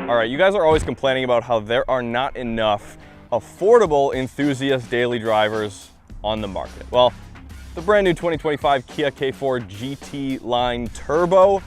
All right, you guys are always complaining about how there are not enough affordable enthusiast daily drivers on the market. Well, the brand new 2025 Kia K4 GT line Turbo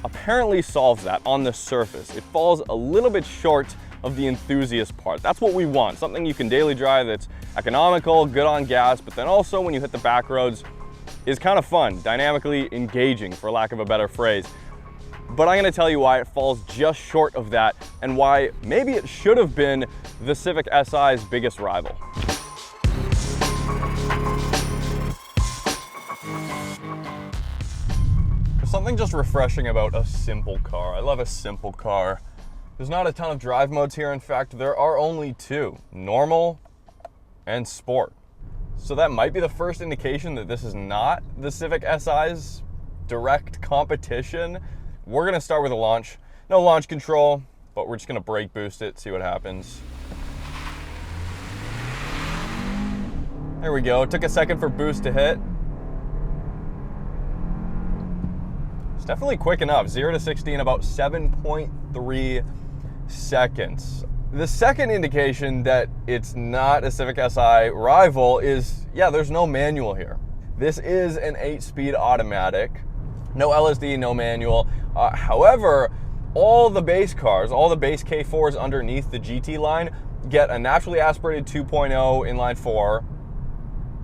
apparently solves that on the surface. It falls a little bit short of the enthusiast part. That's what we want, something you can daily drive that's economical, good on gas, but then also when you hit the back roads is kind of fun, dynamically engaging, for lack of a better phrase. But I'm gonna tell you why it falls just short of that and why maybe it should have been the Civic SI's biggest rival. There's something just refreshing about a simple car. I love a simple car. There's not a ton of drive modes here. In fact, there are only two, normal and sport. So that might be the first indication that this is not the Civic SI's direct competition. We're gonna start with a launch. No launch control, but we're just gonna brake boost it, see what happens. There we go. It took a second for boost to hit. It's definitely quick enough. 0 to 60 in about 7.3 seconds. The second indication that it's not a Civic Si rival is, yeah, there's no manual here. This is an 8-speed automatic. No LSD, no manual. However, all the base cars, all the base K4s underneath the GT line get a naturally aspirated 2.0 inline 4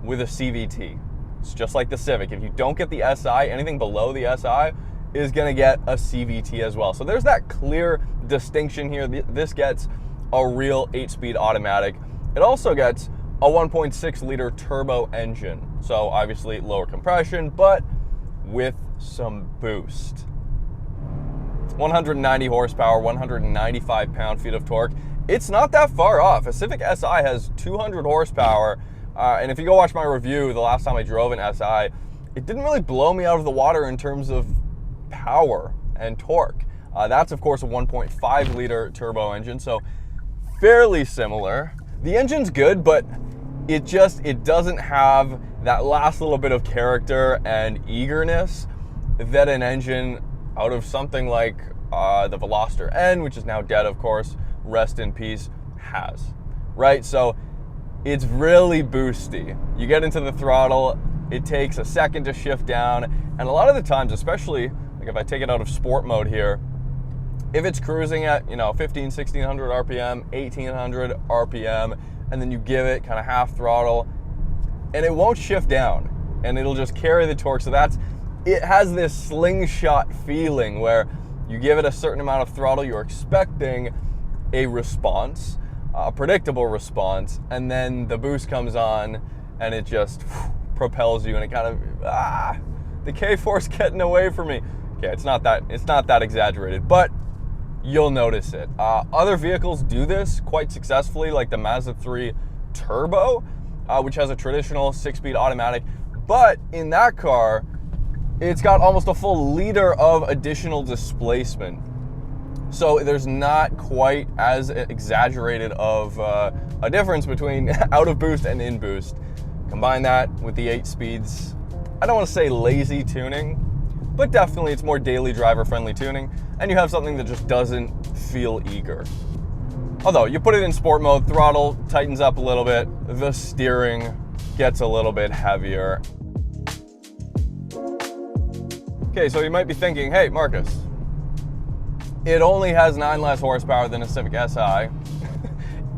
with a CVT. It's just like the Civic. If you don't get the SI, anything below the SI is gonna get a CVT as well. So there's that clear distinction here. This gets a real 8-speed automatic. It also gets a 1.6 liter turbo engine. So obviously lower compression, but with some boost. 190 horsepower, 195 pound-feet of torque. It's not that far off. A Civic Si has 200 horsepower, and if you go watch my review the last time I drove an SI, it didn't really blow me out of the water in terms of power and torque. That's of course a 1.5 liter turbo engine, so fairly similar. The engine's good, but it doesn't have that last little bit of character and eagerness that an engine out of something like the Veloster N, which is now dead, of course, rest in peace, has, right? So it's really boosty. You get into the throttle, it takes a second to shift down, and a lot of the times, especially like if I take it out of sport mode here, if it's cruising at, 1600 RPM, 1800 RPM, and then you give it kind of half throttle, and it won't shift down, and it'll just carry the torque. So it has this slingshot feeling where you give it a certain amount of throttle, you're expecting a response, a predictable response, and then the boost comes on and it just propels you, and it kind of, the K4's getting away from me. Okay, it's not that exaggerated, but you'll notice it. Other vehicles do this quite successfully, like the Mazda 3 Turbo, which has a traditional 6-speed automatic, but in that car, it's got almost a full liter of additional displacement. So there's not quite as exaggerated of a difference between out of boost and in boost. Combine that with the 8 speeds. I don't want to say lazy tuning, but definitely it's more daily driver friendly tuning, and you have something that just doesn't feel eager. Although you put it in sport mode, throttle tightens up a little bit, the steering gets a little bit heavier. Okay, so you might be thinking, hey Marcus, it only has 9 less horsepower than a Civic Si.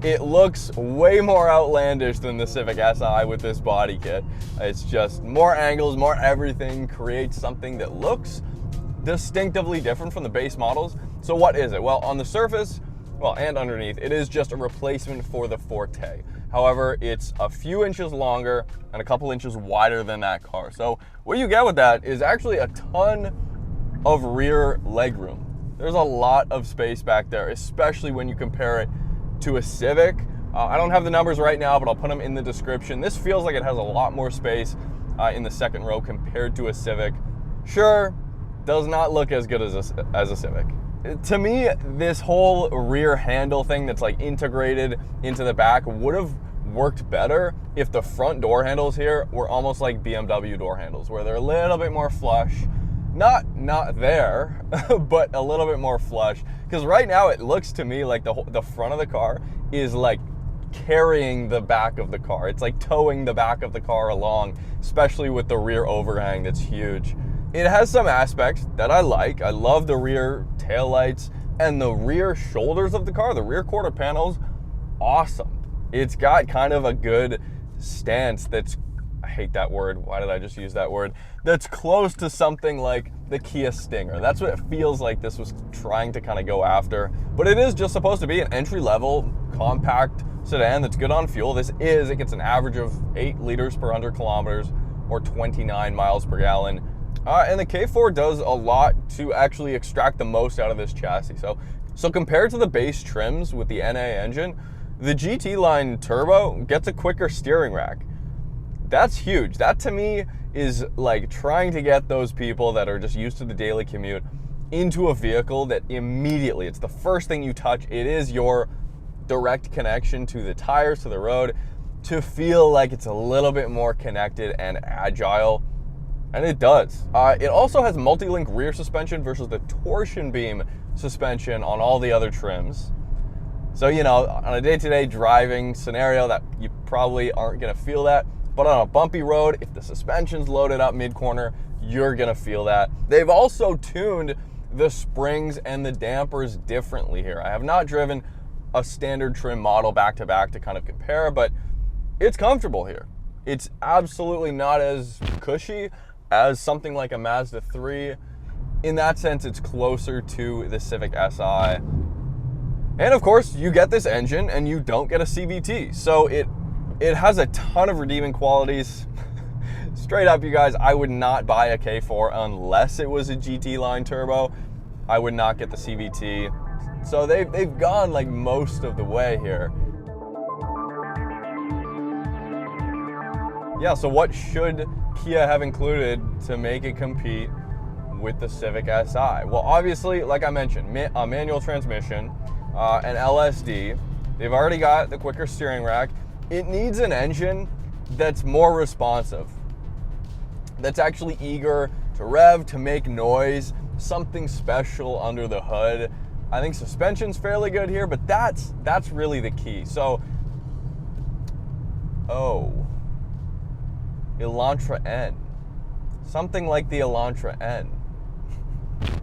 It looks way more outlandish than the Civic Si with this body kit. It's just more angles, more everything creates something that looks distinctively different from the base models. So what is it? Well, on the surface, and underneath, it is just a replacement for the Forte. However, it's a few inches longer and a couple inches wider than that car. So what you get with that is actually a ton of rear legroom. There's a lot of space back there, especially when you compare it to a Civic. I don't have the numbers right now, but I'll put them in the description. This feels like it has a lot more space in the second row compared to a Civic. Sure, does not look as good as a Civic. To me, this whole rear handle thing that's like integrated into the back would have worked better if the front door handles here were almost like BMW door handles, where they're a little bit more flush. not there, but a little bit more flush. Because right now it looks to me like the front of the car is like carrying the back of the car. It's like towing the back of the car along, especially with the rear overhang that's huge. It has some aspects that I like. I love the rear taillights and the rear shoulders of the car, the rear quarter panels, awesome. It's got kind of a good stance that's, I hate that word, why did I just use that word? That's close to something like the Kia Stinger. That's what it feels like this was trying to kind of go after. But it is just supposed to be an entry-level, compact sedan that's good on fuel. It gets an average of 8 liters per 100 kilometers or 29 miles per gallon. And the K4 does a lot to actually extract the most out of this chassis. So compared to the base trims with the NA engine, the GT line turbo gets a quicker steering rack. That's huge. That to me is like trying to get those people that are just used to the daily commute into a vehicle that immediately, it's the first thing you touch. It is your direct connection to the tires, to the road, to feel like it's a little bit more connected and agile. And it does. It also has multi-link rear suspension versus the torsion beam suspension on all the other trims. So, you know, on a day-to-day driving scenario that you probably aren't gonna feel that, but on a bumpy road, if the suspension's loaded up mid-corner, you're gonna feel that. They've also tuned the springs and the dampers differently here. I have not driven a standard trim model back-to-back to kind of compare, but it's comfortable here. It's absolutely not as cushy as something like a Mazda 3. In that sense, it's closer to the Civic SI. And of course, you get this engine and you don't get a CVT. So it has a ton of redeeming qualities. Straight up, you guys, I would not buy a K4 unless it was a GT line turbo. I would not get the CVT. So they've gone like most of the way here. Yeah, so what should Kia have included to make it compete with the Civic SI? Well, obviously, like I mentioned, a manual transmission, an LSD. They've already got the quicker steering rack. It needs an engine that's more responsive, that's actually eager to rev, to make noise, something special under the hood. I think suspension's fairly good here, but that's really the key. So, Elantra N. Something like the Elantra N.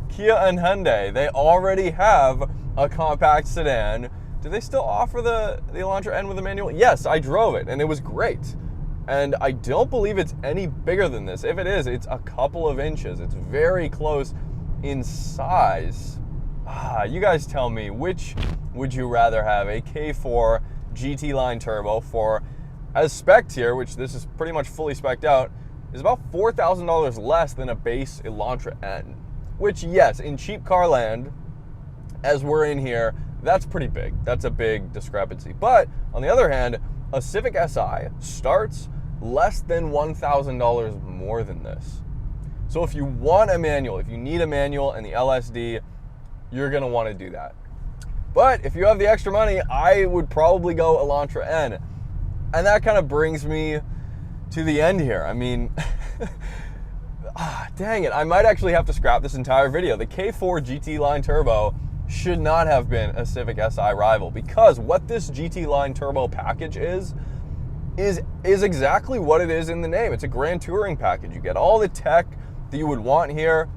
Kia and Hyundai, they already have a compact sedan. Do they still offer the Elantra N with a manual? Yes, I drove it, and it was great. And I don't believe it's any bigger than this. If it is, it's a couple of inches. It's very close in size. You guys tell me, which would you rather have? A K4 GT line turbo for, as spec'd here, which this is pretty much fully spec'd out, is about $4,000 less than a base Elantra N. Which, yes, in cheap car land, as we're in here, that's pretty big. That's a big discrepancy. But on the other hand, a Civic SI starts less than $1,000 more than this. So if you want a manual, if you need a manual and the LSD, you're gonna wanna do that. But if you have the extra money, I would probably go Elantra N. And that kind of brings me to the end here. I mean, dang it, I might actually have to scrap this entire video. The K4 GT line turbo should not have been a Civic SI rival, because what this GT line turbo package is exactly what it is in the name. It's a grand touring package. You get all the tech that you would want here.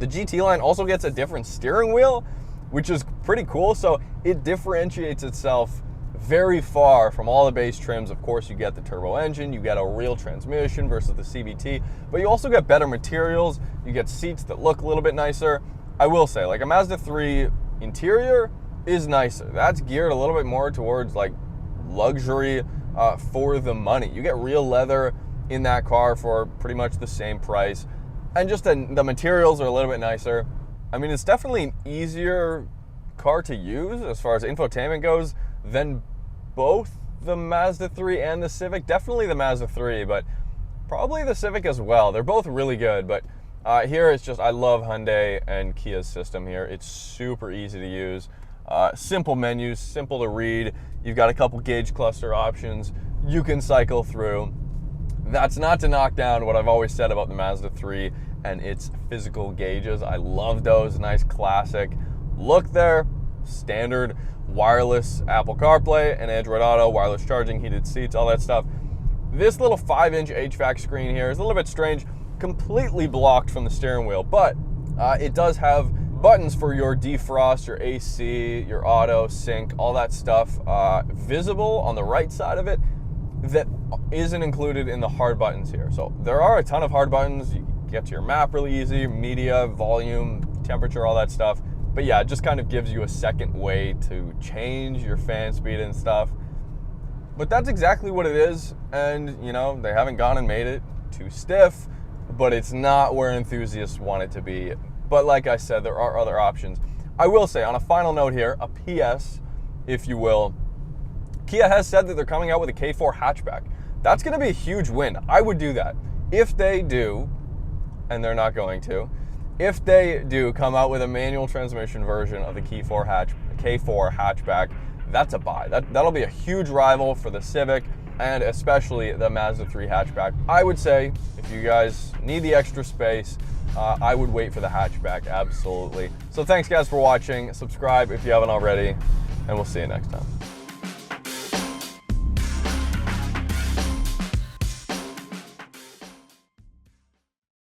The GT line also gets a different steering wheel, which is pretty cool. So it differentiates itself very far from all the base trims. Of course, you get the turbo engine, you get a real transmission versus the CVT, but you also get better materials. You get seats that look a little bit nicer. I will say, like, a Mazda 3 interior is nicer. That's geared a little bit more towards like luxury for the money. You get real leather in that car for pretty much the same price. And just the materials are a little bit nicer. I mean, it's definitely an easier car to use as far as infotainment goes than both the Mazda 3 and the Civic. Definitely the Mazda 3, but probably the Civic as well. They're both really good, but here it's just, I love Hyundai and Kia's system here. It's super easy to use. Simple menus, simple to read. You've got a couple gauge cluster options you can cycle through. That's not to knock down what I've always said about the Mazda 3 and its physical gauges. I love those. Nice classic look there. Standard wireless Apple CarPlay and Android Auto, wireless charging, heated seats, all that stuff. This little 5-inch HVAC screen here is a little bit strange, completely blocked from the steering wheel, but it does have buttons for your defrost, your AC, your auto, sync, all that stuff visible on the right side of it that isn't included in the hard buttons here. So there are a ton of hard buttons. You get to your map really easy, media, volume, temperature, all that stuff. But yeah, it just kind of gives you a second way to change your fan speed and stuff. But that's exactly what it is. And you know, they haven't gone and made it too stiff, but it's not where enthusiasts want it to be. But like I said, there are other options. I will say, on a final note here, a PS, if you will, Kia has said that they're coming out with a K4 hatchback. That's gonna be a huge win. I would do that. If they do, and they're not going to, if they do come out with a manual transmission version of the K4 hatchback, that's a buy. That'll be a huge rival for the Civic and especially the Mazda 3 hatchback. I would say if you guys need the extra space, I would wait for the hatchback, absolutely. So thanks guys for watching. Subscribe if you haven't already, and we'll see you next time.